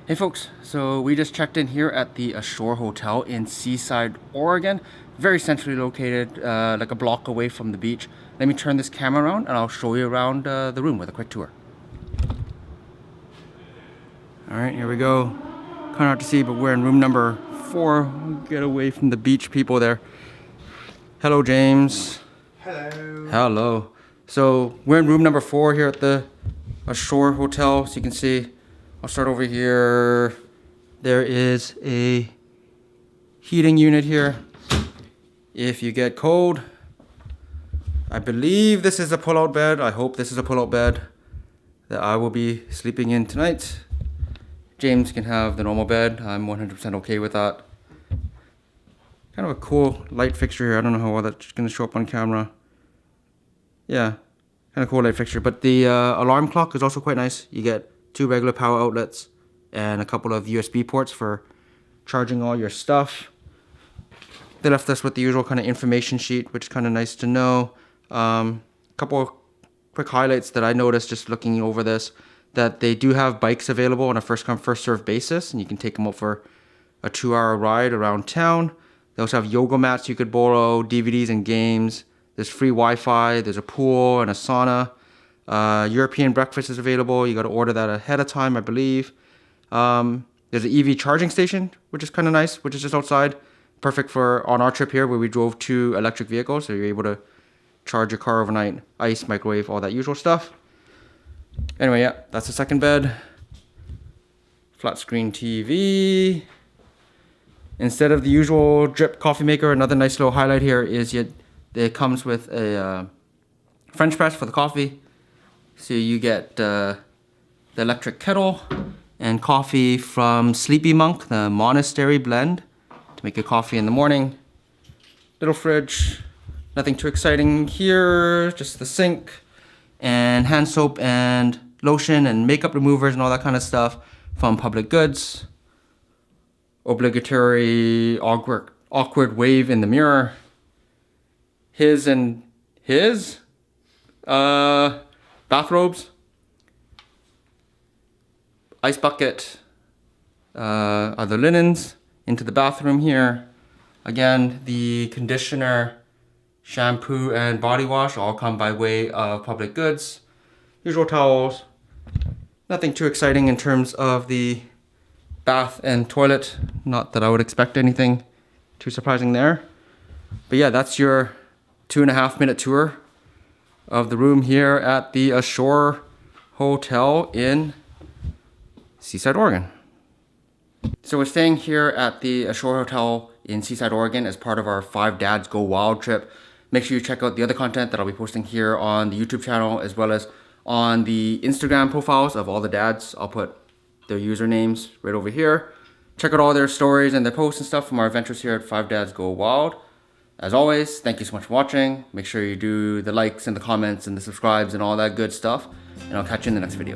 Hey folks, so we just checked in here at the Ashore Hotel in Seaside, Oregon. Very centrally located, like a block away from the beach. Let me turn this camera around and I'll show you around the room with a quick tour. Alright, here we go. Kind of hard to see, but we're in room number 4. Get away from the beach people there. Hello, James. Hello. Hello. So we're in room number 4 here at the Ashore Hotel. So you can see, I'll start over here. There is a heating unit here. If you get cold, I believe this is a pull-out bed. I hope this is a pull-out bed that I will be sleeping in tonight. James can have the normal bed. I'm 100% okay with that. Kind of a cool light fixture here. I don't know how well that's going to show up on camera. Yeah, kind of cool light fixture. But the alarm clock is also quite nice. You get 2 regular power outlets and a couple of USB ports for charging all your stuff. They left us with the usual kind of information sheet, which is kind of nice to know. Couple of quick highlights that I noticed just looking over this, that they do have bikes available on a first come first served basis, and you can take them out for a 2-hour ride around town. They also have yoga mats you could borrow, DVDs and games. There's free Wi-Fi, there's a pool and a sauna. European breakfast is available. You got to order that ahead of time, I believe. There's an EV charging station, which is kind of nice, which is just outside. Perfect for on our trip here where we drove 2 electric vehicles, so you're able to charge your car overnight, ice, microwave, all that usual stuff. Anyway, yeah, that's the second bed. Flat screen TV. Instead of the usual drip coffee maker, another nice little highlight here is it comes with a French press for the coffee. So you get the electric kettle and coffee from Sleepy Monk, the monastery blend, to make your coffee in the morning. Little fridge, nothing too exciting here, just the sink and hand soap and lotion and makeup removers and all that kind of stuff from Public Goods. Obligatory awkward wave in the mirror. His bathrobes, ice bucket, other linens into the bathroom here. Again, the conditioner, shampoo, and body wash all come by way of Public Goods. Usual towels. Nothing too exciting in terms of the bath and toilet. Not that I would expect anything too surprising there. But yeah, that's your 2.5-minute tour of the room here at the Ashore Hotel in Seaside, Oregon. So we're staying here at the Ashore Hotel in Seaside, Oregon as part of our 5 Dads Go Wild trip. Make sure you check out the other content that I'll be posting here on the YouTube channel as well as on the Instagram profiles of all the dads. I'll put their usernames right over here. Check out all their stories and their posts and stuff from our adventures here at 5 Dads Go Wild. As always, thank you so much for watching. Make sure you do the likes and the comments and the subscribes and all that good stuff. And I'll catch you in the next video.